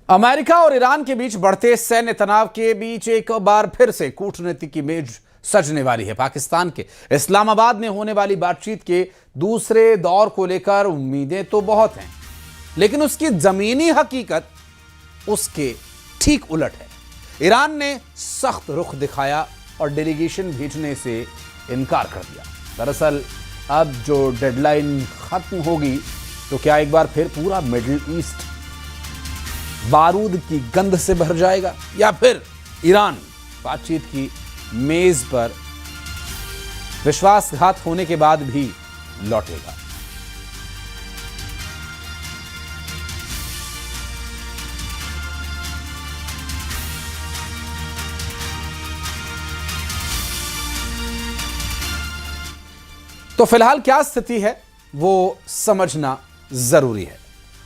America और Iran के बीच बढ़ते सैन्य तनाव के बीच एक बार फिर से कूटनीति की मेज सजने वाली है। पाकिस्तान के इस्लामाबाद में होने वाली बातचीत के दूसरे दौर को लेकर उम्मीदें तो बहुत हैं, लेकिन उसकी जमीनी हकीकत उसके ठीक उलट है। ईरान ने सख्त रुख दिखाया और डेलीगेशन भेजने से इनकार कर दिया। दरअसल अब जो डेडलाइन खत्म होगी तो क्या एक बार फिर पूरा मिडिल ईस्ट बारूद की गंध से भर जाएगा, या फिर ईरान बातचीत की मेज पर विश्वासघात होने के बाद भी लौटेगा। तो फिलहाल क्या स्थिति है वो समझना जरूरी है।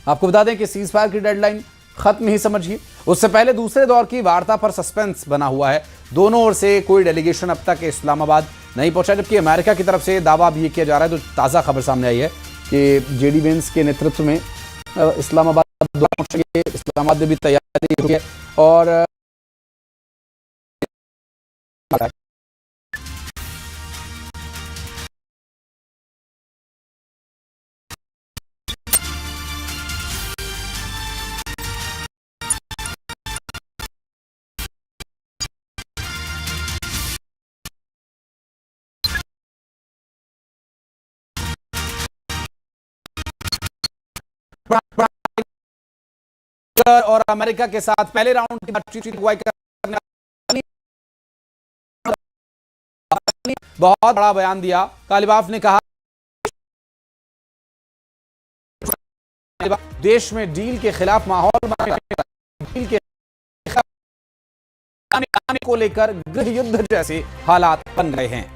आपको बता दें कि सीज फायर की डेडलाइन खत्म ही समझिए। उससे पहले दूसरे दौर की वार्ता पर सस्पेंस बना हुआ है। दोनों ओर से कोई डेलीगेशन अब तक इस्लामाबाद नहीं पहुंचा, जबकि अमेरिका की तरफ से दावा भी किया जा रहा है। तो ताज़ा खबर सामने आई है कि जेडी वेंस के नेतृत्व में इस्लामाबाद में भी तैयारी हुई है और और अमेरिका के साथ पहले राउंड की बातचीत करने बहुत बड़ा बयान दिया। गालिबाफ ने कहा देश में डील के खिलाफ माहौल डील के को लेकर गृह युद्ध जैसे हालात बन रहे हैं।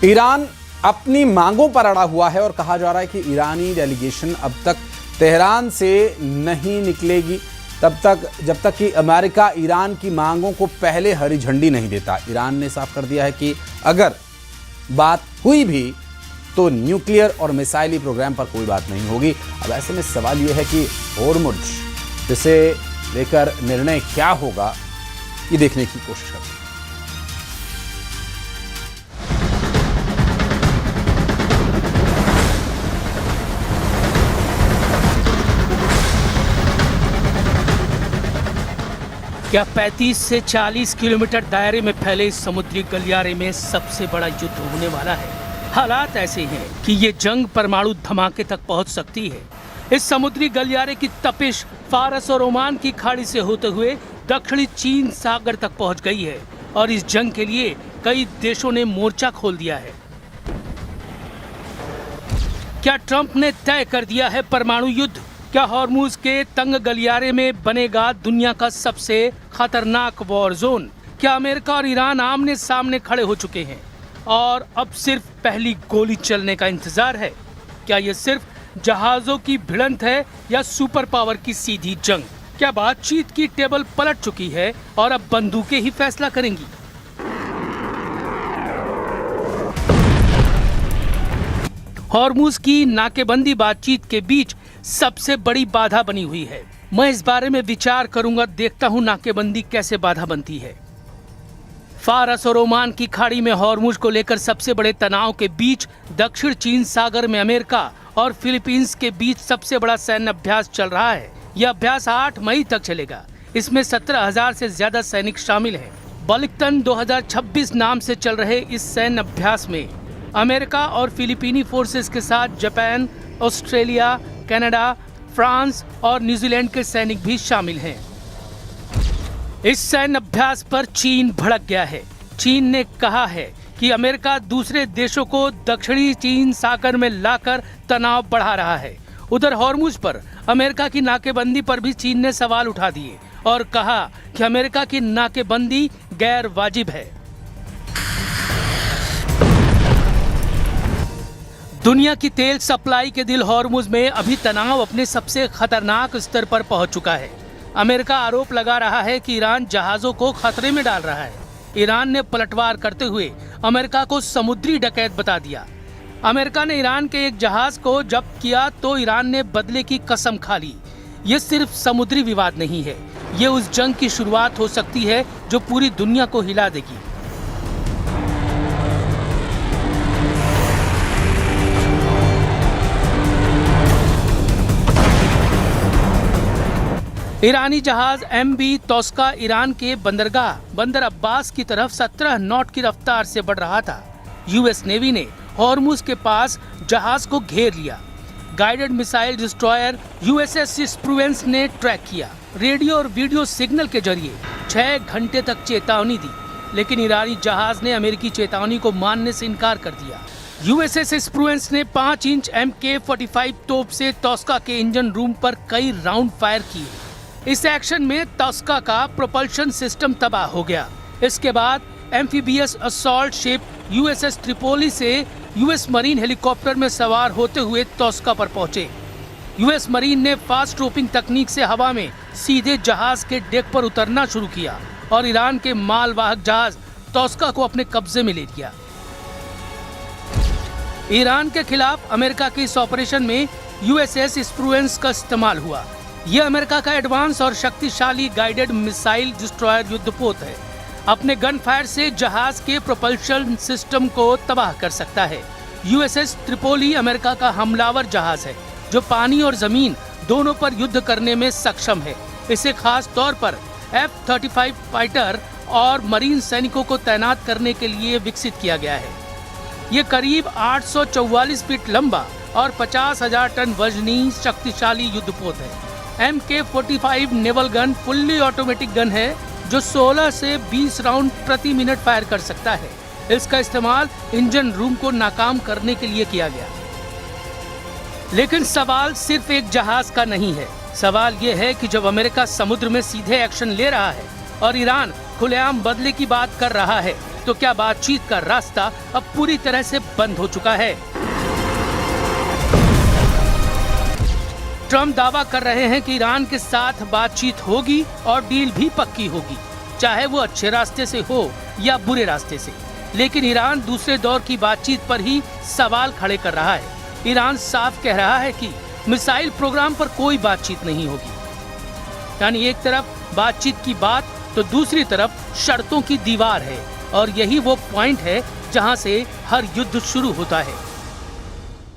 ईरान अपनी मांगों पर अड़ा हुआ है और कहा जा रहा है कि ईरानी डेलीगेशन अब तक तेहरान से नहीं निकलेगी तब तक जब तक कि अमेरिका ईरान की मांगों को पहले हरी झंडी नहीं देता। ईरान ने साफ कर दिया है कि अगर बात हुई भी तो न्यूक्लियर और मिसाइली प्रोग्राम पर कोई बात नहीं होगी। अब ऐसे में सवाल यह है कि होर्मुज जिसे लेकर निर्णय क्या होगा, ये देखने की कोशिश करते हैं। क्या 35 से 40 किलोमीटर दायरे में फैले इस समुद्री गलियारे में सबसे बड़ा युद्ध होने वाला है। हालात ऐसे हैं कि ये जंग परमाणु धमाके तक पहुंच सकती है। इस समुद्री गलियारे की तपिश फारस और ओमान की खाड़ी से होते हुए दक्षिणी चीन सागर तक पहुंच गई है और इस जंग के लिए कई देशों ने मोर्चा खोल दिया है। क्या ट्रंप ने तय कर दिया है परमाणु युद्ध? क्या हॉर्मुज के तंग गलियारे में बनेगा दुनिया का सबसे खतरनाक वॉर जोन? क्या अमेरिका और ईरान आमने सामने खड़े हो चुके हैं और अब सिर्फ पहली गोली चलने का इंतजार है? क्या ये सिर्फ जहाजों की भिड़ंत है या सुपर पावर की सीधी जंग? क्या बातचीत की टेबल पलट चुकी है और अब बंदूकें ही फैसला करेंगी? हॉर्मुज की नाकेबंदी बातचीत के बीच सबसे बड़ी बाधा बनी हुई है। मैं इस बारे में विचार करूंगा, देखता हूं नाकेबंदी कैसे बाधा बनती है। फारस और ओमान की खाड़ी में हॉर्मुज को लेकर सबसे बड़े तनाव के बीच दक्षिण चीन सागर में अमेरिका और फिलीपींस के बीच सबसे बड़ा सैन्य अभ्यास चल रहा है। यह अभ्यास 8 मई तक चलेगा। इसमें 17,000 से ज्यादा सैनिक शामिल हैं। बलिकतन 2026 नाम से चल रहे इस सैन्य अभ्यास में अमेरिका और फिलीपीनी फोर्सेस के साथ जापान, ऑस्ट्रेलिया, कनाडा, फ्रांस और न्यूजीलैंड के सैनिक भी शामिल हैं। इस सैन्य अभ्यास पर चीन भड़क गया है। चीन ने कहा है कि अमेरिका दूसरे देशों को दक्षिणी चीन सागर में लाकर तनाव बढ़ा रहा है। उधर हॉर्मुज पर अमेरिका की नाकेबंदी पर भी चीन ने सवाल उठा दिए और कहा कि अमेरिका की नाकेबंदी गैर वाजिब है। दुनिया की तेल सप्लाई के दिल हॉर्मुज में अभी तनाव अपने सबसे खतरनाक स्तर पर पहुंच चुका है। अमेरिका आरोप लगा रहा है कि ईरान जहाजों को खतरे में डाल रहा है। ईरान ने पलटवार करते हुए अमेरिका को समुद्री डकैत बता दिया। अमेरिका ने ईरान के एक जहाज को जब्त किया तो ईरान ने बदले की कसम खा ली। ये सिर्फ समुद्री विवाद नहीं है, ये उस जंग की शुरुआत हो सकती है जो पूरी दुनिया को हिला देगी। ईरानी जहाज MV तोस्का ईरान के बंदर अब्बास की तरफ 17 नॉट की रफ्तार से बढ़ रहा था। यूएस नेवी ने हॉर्मुज के पास जहाज को घेर लिया। गाइडेड मिसाइल डिस्ट्रॉयर USS स्प्रूवेंस ने ट्रैक किया। रेडियो और वीडियो सिग्नल के जरिए 6 घंटे तक चेतावनी दी, लेकिन ईरानी जहाज ने अमेरिकी चेतावनी को मानने से इनकार कर दिया। USS स्प्रूवेंस ने 5 इंच MK-45 तोप से तोस्का के इंजन रूम पर कई राउंड फायर किए। इस एक्शन में तोस्का का प्रोपल्शन सिस्टम तबाह हो गया। इसके बाद amphibious assault ship USS Tripoli से US मरीन हेलीकॉप्टर में सवार होते हुए तोस्का पर पहुंचे। US मरीन ने फास्ट रोपिंग तकनीक से हवा में सीधे जहाज के डेक पर उतरना शुरू किया और ईरान के मालवाहक जहाज तोस्का को अपने कब्जे में ले लिया। ईरान के खिलाफ अमेरिका के इस ऑपरेशन में USS स्प्रूवेंस का इस्तेमाल हुआ। यह अमेरिका का एडवांस और शक्तिशाली गाइडेड मिसाइल डिस्ट्रॉयर युद्धपोत है। अपने गन फायर से जहाज के प्रोपल्शन सिस्टम को तबाह कर सकता है। USS ट्रिपोली अमेरिका का हमलावर जहाज है जो पानी और जमीन दोनों पर युद्ध करने में सक्षम है। इसे खास तौर पर F-35 फाइटर और मरीन सैनिकों को तैनात करने के लिए विकसित किया गया है। ये करीब 844 फीट लंबा और 50,000 टन वजनी शक्तिशाली युद्धपोत है। MK-45 naval gun fully automatic gun है जो 16 से 20 राउंड प्रति मिनट फायर कर सकता है। इसका इस्तेमाल इंजन रूम को नाकाम करने के लिए किया गया। लेकिन सवाल सिर्फ एक जहाज का नहीं है। सवाल ये है कि जब अमेरिका समुद्र में सीधे एक्शन ले रहा है और ईरान खुलेआम बदले की बात कर रहा है, तो क्या बातचीत का रास्ता अब पूरी तरह से बंद हो चुका है? ट्रम्प दावा कर रहे हैं कि ईरान के साथ बातचीत होगी और डील भी पक्की होगी, चाहे वो अच्छे रास्ते से हो या बुरे रास्ते से। लेकिन ईरान दूसरे दौर की बातचीत पर ही सवाल खड़े कर रहा है। ईरान साफ कह रहा है कि मिसाइल प्रोग्राम पर कोई बातचीत नहीं होगी। यानी एक तरफ बातचीत की बात तो दूसरी तरफ शर्तों की दीवार है, और यही वो पॉइंट है जहां से हर युद्ध शुरू होता है।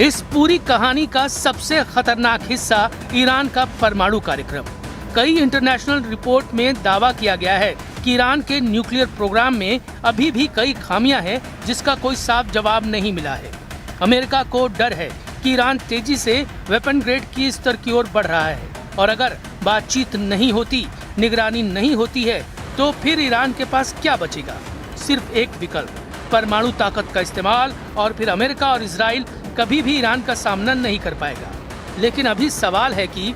इस पूरी कहानी का सबसे खतरनाक हिस्सा ईरान का परमाणु कार्यक्रम। कई इंटरनेशनल रिपोर्ट में दावा किया गया है कि ईरान के न्यूक्लियर प्रोग्राम में अभी भी कई खामियां हैं जिसका कोई साफ जवाब नहीं मिला है। अमेरिका को डर है कि ईरान तेजी से वेपन ग्रेड की स्तर की ओर बढ़ रहा है, और अगर बातचीत नहीं होती, निगरानी नहीं होती है, तो फिर ईरान के पास क्या बचेगा? सिर्फ एक विकल्प, परमाणु ताकत का इस्तेमाल, और फिर अमेरिका और इजराइल कभी भी ईरान का सामना नहीं कर पाएगा। लेकिन अभी सवाल है कि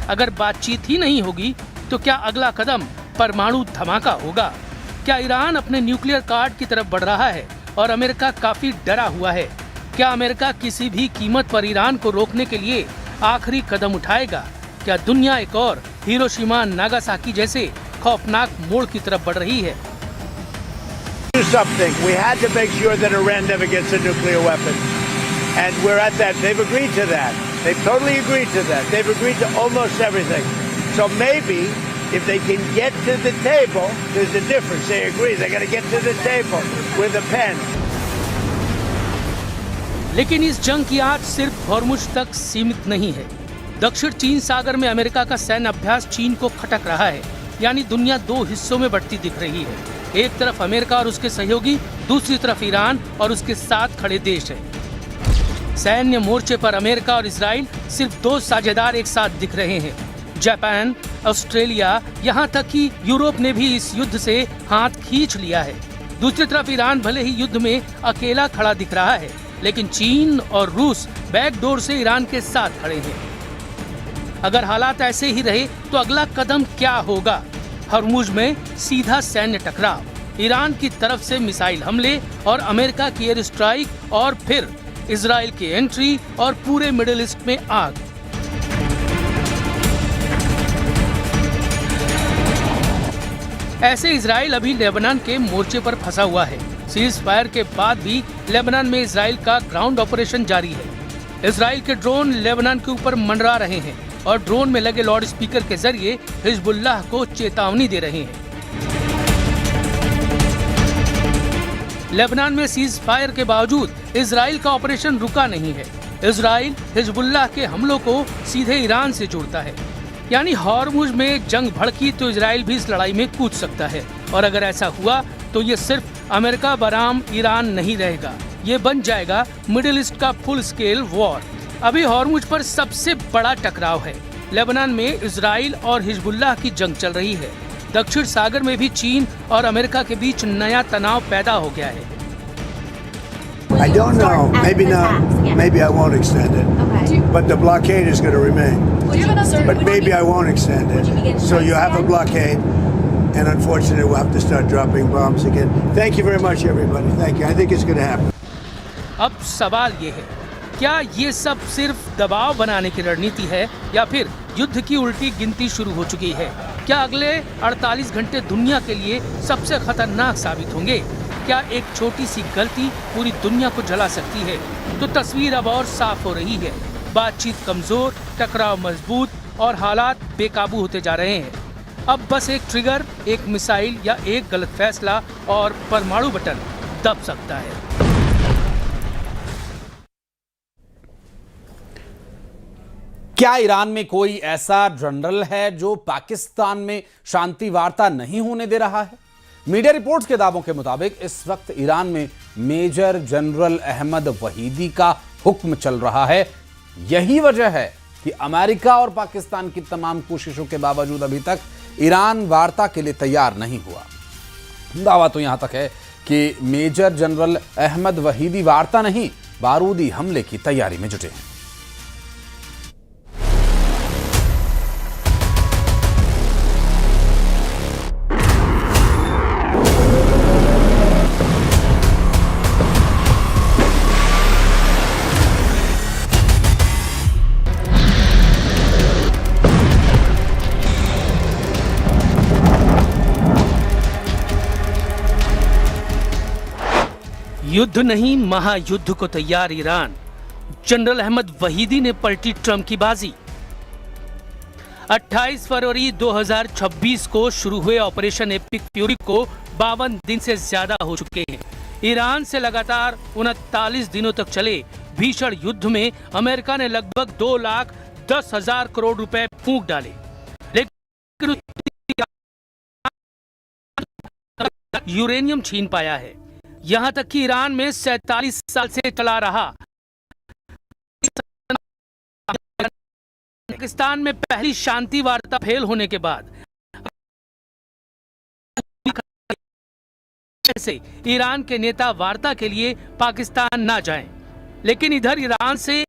अगर बातचीत ही नहीं होगी तो क्या अगला कदम परमाणु धमाका होगा? क्या ईरान अपने न्यूक्लियर कार्ड की तरफ बढ़ रहा है और अमेरिका काफी डरा हुआ है? क्या अमेरिका किसी भी कीमत पर ईरान को रोकने के लिए आखिरी कदम उठाएगा? क्या दुनिया एक और हिरोशिमा नागासाकी जैसे खौफनाक मोड़ की तरफ बढ़ रही है? Do something. We had to make sure that Iran never gets a nuclear weapon. And we're at that. They've agreed to that. They've totally agreed to that. They've agreed to almost everything. So maybe if they can get to the table, there's a difference. They agree. They're going to get to the table with a pen. लेकिन इस जंग की आग सिर्फ Hormuz तक सीमित नहीं है। दक्षिण चीन सागर में अमेरिका का सैन्य अभ्यास चीन को खटक रहा है। यानी दुनिया दो हिस्सों में बढ़ती दिख रही है। एक तरफ अमेरिका और उसके सहयोगी, दूसरी तरफ ईरान और उसके साथ खड़े देश है। सैन्य मोर्चे पर अमेरिका और इजराइल सिर्फ दो साझेदार एक साथ दिख रहे हैं। जापान, ऑस्ट्रेलिया, यहाँ तक कि यूरोप ने भी इस युद्ध से हाथ खींच लिया है। दूसरी तरफ ईरान भले ही युद्ध में अकेला खड़ा दिख रहा है, लेकिन चीन और रूस बैकडोर से ईरान के साथ खड़े हैं। अगर हालात ऐसे ही रहे तो अगला कदम क्या होगा? हरमुज में सीधा सैन्य टकराव, ईरान की तरफ से मिसाइल हमले और अमेरिका की एयर स्ट्राइक, और फिर इजराइल की एंट्री और पूरे मिडिल ईस्ट में आग। ऐसे इजराइल अभी लेबनान के मोर्चे पर फंसा हुआ है। सीज फायर के बाद भी लेबनान में इजराइल का ग्राउंड ऑपरेशन जारी है। इजराइल के ड्रोन लेबनान के ऊपर मंडरा रहे हैं और ड्रोन में लगे लाउड स्पीकर के जरिए हिजबुल्लाह को चेतावनी दे रहे हैं। लेबनान में सीज फायर के बावजूद इजराइल का ऑपरेशन रुका नहीं है। इजराइल हिजबुल्लाह के हमलों को सीधे ईरान से जोड़ता है, यानी हॉर्मुज में जंग भड़की तो इजराइल भी इस लड़ाई में कूद सकता है। और अगर ऐसा हुआ तो ये सिर्फ अमेरिका बनाम ईरान नहीं रहेगा, ये बन जाएगा मिडिल ईस्ट का फुल स्केल वॉर। अभी हॉर्मुज पर सबसे बड़ा टकराव है। लेबनान में इजराइल और हिजबुल्लाह की जंग चल रही है। दक्षिण सागर में भी चीन और अमेरिका के बीच नया तनाव पैदा हो गया है। I don't know. Maybe not. Maybe I won't extend it. Okay. But the blockade is going to remain. But maybe I I won't extend it. So you have a blockade, and unfortunately, we'll have to start dropping bombs again. Thank you very much, everybody. Thank you. I think it's going to happen. अब सवाल ये है, क्या ये सब सिर्फ दबाव बनाने की रणनीति है या फिर युद्ध की उल्टी गिनती शुरू हो चुकी है? क्या अगले 48 घंटे दुनिया के लिए सबसे खतरनाक साबित होंगे? क्या एक छोटी सी गलती पूरी दुनिया को जला सकती है? तो तस्वीर अब और साफ हो रही है। बातचीत कमजोर, टकराव मजबूत और हालात बेकाबू होते जा रहे हैं। अब बस एक ट्रिगर, एक मिसाइल या एक गलत फैसला और परमाणु बटन दब सकता है। क्या ईरान में कोई ऐसा जनरल है जो पाकिस्तान में शांति वार्ता नहीं होने दे रहा है? मीडिया रिपोर्ट्स के दावों के मुताबिक इस वक्त ईरान में मेजर जनरल अहमद वहीदी का हुक्म चल रहा है। यही वजह है कि अमेरिका और पाकिस्तान की तमाम कोशिशों के बावजूद अभी तक ईरान वार्ता के लिए तैयार नहीं हुआ। दावा तो यहां तक है कि मेजर जनरल अहमद वहीदी वार्ता नहीं, बारूदी हमले की तैयारी में जुटे हैं। युद्ध नहीं, महायुद्ध को तैयार ईरान। जनरल अहमद वहीदी ने पलटी ट्रंप की बाजी। 28 फरवरी 2026 को शुरू हुए ऑपरेशन एपिक फ्यूरी को 52 दिन से ज्यादा हो चुके हैं। ईरान से लगातार 39 दिनों तक चले भीषण युद्ध में अमेरिका ने लगभग 2,10,000 करोड़ रुपए फूंक डाले, लेकिन यूरेनियम छीन पाया है। यहां तक कि ईरान में 47 साल से चला रहा पाकिस्तान में पहली शांति वार्ता फेल होने के बाद से ईरान के नेता वार्ता के लिए पाकिस्तान ना जाएं, लेकिन इधर ईरान से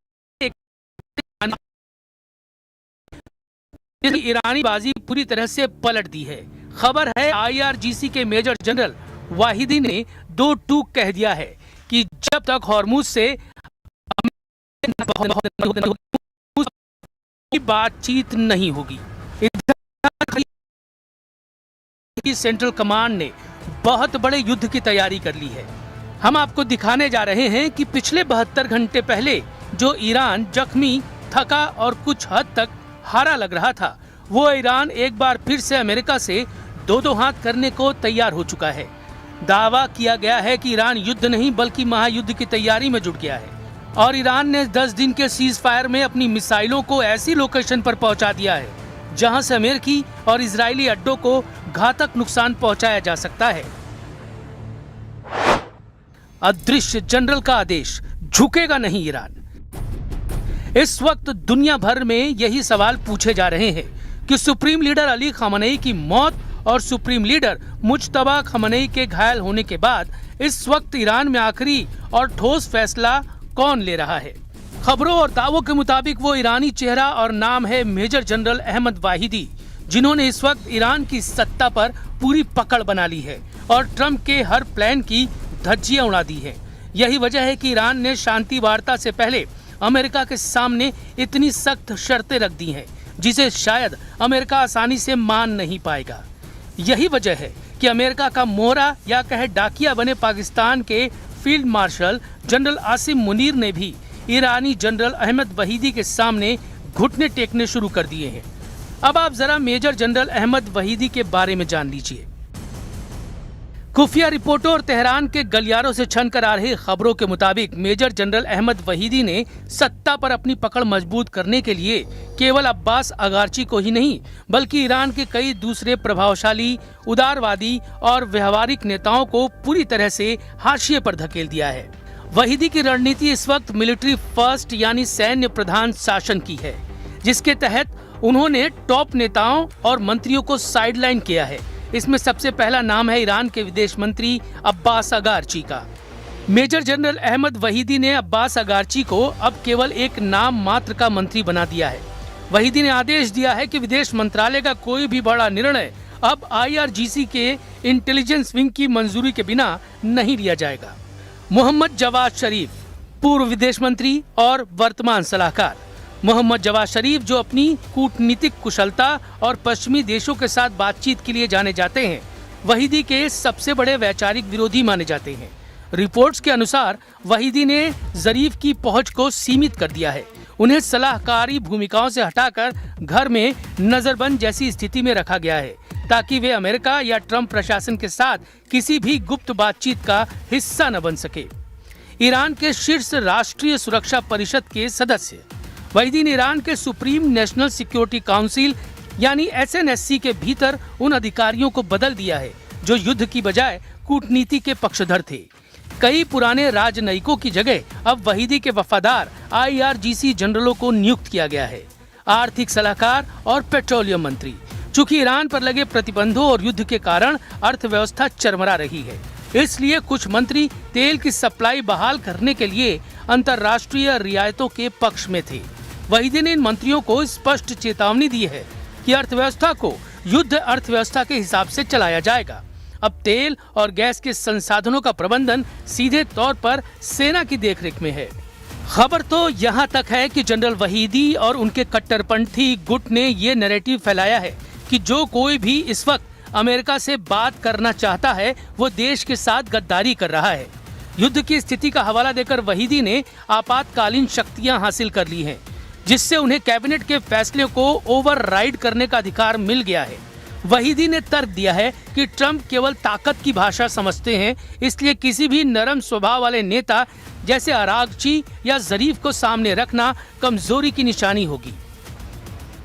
ईरानी बाजी पूरी तरह से पलट दी है। खबर है IRGC के मेजर जनरल वाहिदी ने 2 टूक कह दिया है कि जब तक हॉर्मुज से बातचीत नहीं होगी। इधर सेंट्रल कमांड ने बहुत बड़े युद्ध की तैयारी कर ली है। हम आपको दिखाने जा रहे हैं कि पिछले 72 घंटे पहले जो ईरान जख्मी, थका और कुछ हद तक हारा लग रहा था, वो ईरान एक बार फिर से अमेरिका से दो हाथ करने को तैयार हो चुका है। दावा किया गया है कि ईरान युद्ध नहीं बल्कि महायुद्ध की तैयारी में जुट गया है और ईरान ने 10 दिन के सीज फायर में अपनी मिसाइलों को ऐसी लोकेशन पर पहुंचा दिया है जहां से अमेरिकी और इजरायली अड्डों को घातक नुकसान पहुंचाया जा सकता है। अदृश्य जनरल का आदेश, झुकेगा नहीं ईरान। इस वक्त दुनिया भर में यही सवाल पूछे जा रहे हैं कि सुप्रीम लीडर अली खामनेई की मौत और सुप्रीम लीडर मुज्तबा खamenei के घायल होने के बाद इस वक्त ईरान में आखिरी और ठोस फैसला कौन ले रहा है। खबरों और दावों के मुताबिक वो ईरानी चेहरा और नाम है मेजर जनरल अहमद वाहिदी, जिन्होंने इस वक्त ईरान की सत्ता पर पूरी पकड़ बना ली है और ट्रंप के हर प्लान की धज्जियां उड़ा दी है। यही वजह है कि ईरान ने शांति वार्ता से पहले अमेरिका के सामने इतनी सख्त शर्तें रख दी हैं, जिसे शायद अमेरिका आसानी से मान नहीं पाएगा। यही वजह है कि अमेरिका का मोहरा या कहे डाकिया बने पाकिस्तान के field marshal general Asim Munir ने भी ईरानी जनरल अहमद वहीदी के सामने घुटने टेकने शुरू कर दिए हैं। अब आप जरा मेजर जनरल अहमद वहीदी के बारे में जान लीजिए। खुफिया रिपोर्टों और तेहरान के गलियारों से छनकर आ रही खबरों के मुताबिक मेजर जनरल अहमद वहीदी ने सत्ता पर अपनी पकड़ मजबूत करने के लिए केवल अब्बास अगारची को ही नहीं, बल्कि ईरान के कई दूसरे प्रभावशाली, उदारवादी और व्यवहारिक नेताओं को पूरी तरह से हाशिए पर धकेल दिया है। वहीदी की रणनीति इस वक्त मिलिट्री फर्स्ट यानी सैन्य प्रधान शासन की है, जिसके तहत उन्होंने टॉप नेताओं और मंत्रियों को साइडलाइन किया है। इसमें सबसे पहला नाम है ईरान के विदेश मंत्री अब्बास अगारची का। मेजर जनरल अहमद वहीदी ने अब्बास अगारची को अब केवल एक नाम मात्र का मंत्री बना दिया है। वहीदी ने आदेश दिया है कि विदेश मंत्रालय का कोई भी बड़ा निर्णय अब IRGC के इंटेलिजेंस विंग की मंजूरी के बिना नहीं लिया जाएगा। मोहम्मद जवाद शरीफ, पूर्व विदेश मंत्री और वर्तमान सलाहकार। मोहम्मद जवाद शरीफ, जो अपनी कूटनीतिक कुशलता और पश्चिमी देशों के साथ बातचीत के लिए जाने जाते हैं, वहीदी के सबसे बड़े वैचारिक विरोधी माने जाते हैं। रिपोर्ट्स के अनुसार वहीदी ने जरीफ की पहुंच को सीमित कर दिया है। उन्हें सलाहकारी भूमिकाओं से हटाकर घर में नजरबंद जैसी स्थिति में रखा गया है, ताकि वे अमेरिका या ट्रंप प्रशासन के साथ किसी भी गुप्त बातचीत का हिस्सा न बन सके। ईरान के शीर्ष राष्ट्रीय सुरक्षा परिषद के सदस्य वहीदी ने ईरान के सुप्रीम नेशनल सिक्योरिटी काउंसिल यानी SNSC के भीतर उन अधिकारियों को बदल दिया है जो युद्ध की बजाय कूटनीति के पक्षधर थे। कई पुराने राजनयिकों की जगह अब वहीदी के वफादार IRGC जनरलों को नियुक्त किया गया है। आर्थिक सलाहकार और पेट्रोलियम मंत्री। चूंकि ईरान पर लगे प्रतिबंधों और युद्ध के कारण अर्थव्यवस्था चरमरा रही है, इसलिए कुछ मंत्री तेल की सप्लाई बहाल करने के लिए अंतर्राष्ट्रीय रियायतों के पक्ष में थे। वहीदी ने इन मंत्रियों को स्पष्ट चेतावनी दी है कि अर्थव्यवस्था को युद्ध अर्थव्यवस्था के हिसाब से चलाया जाएगा। अब तेल और गैस के संसाधनों का प्रबंधन सीधे तौर पर सेना की देखरेख में है। खबर तो यहाँ तक है कि जनरल वहीदी और उनके कट्टरपंथी गुट ने ये नैरेटिव फैलाया है कि जो कोई भी इस वक्त अमेरिका से बात करना चाहता है वो देश के साथ गद्दारी कर रहा है। युद्ध की स्थिति का हवाला देकर वहीदी ने आपातकालीन शक्तियां हासिल कर ली हैं, जिससे उन्हें कैबिनेट के फैसले को ओवरराइड करने का अधिकार मिल गया है। वहीदी ने तर्क दिया है कि ट्रंप केवल ताकत की भाषा समझते हैं, इसलिए किसी भी नरम स्वभाव वाले नेता जैसे अरागची या जरीफ को सामने रखना कमजोरी की निशानी होगी।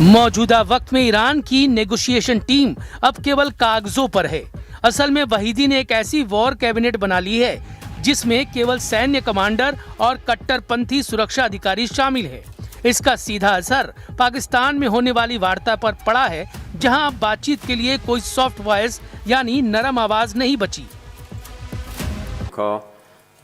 मौजूदा वक्त में ईरान की नेगोशिएशन टीम अब केवल कागजों पर है। असल में वहीदी ने एक ऐसी वॉर कैबिनेट बना ली है जिसमें केवल सैन्य कमांडर और कट्टरपंथी सुरक्षा अधिकारी शामिल हैं। इसका सीधा असर पाकिस्तान में होने वाली वार्ता पर पड़ा है, जहां अब बातचीत के लिए कोई सॉफ्ट वॉइस यानी नरम आवाज नहीं बची।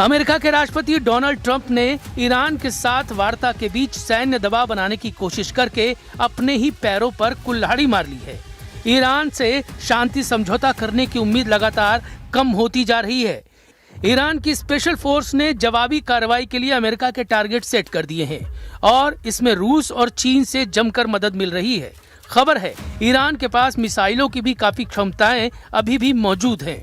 अमेरिका के राष्ट्रपति डोनाल्ड ट्रंप ने ईरान के साथ वार्ता के बीच सैन्य दबाव बनाने की कोशिश करके अपने ही पैरों पर कुल्हाड़ी मार ली है। ईरान से शांति समझौता करने की उम्मीद लगातार कम होती जा रही है। ईरान की स्पेशल फोर्स ने जवाबी कार्रवाई के लिए अमेरिका के टारगेट सेट कर दिए हैं और इसमें रूस और चीन से जमकर मदद मिल रही है। खबर है ईरान के पास मिसाइलों की भी काफी क्षमताएं अभी भी मौजूद हैं।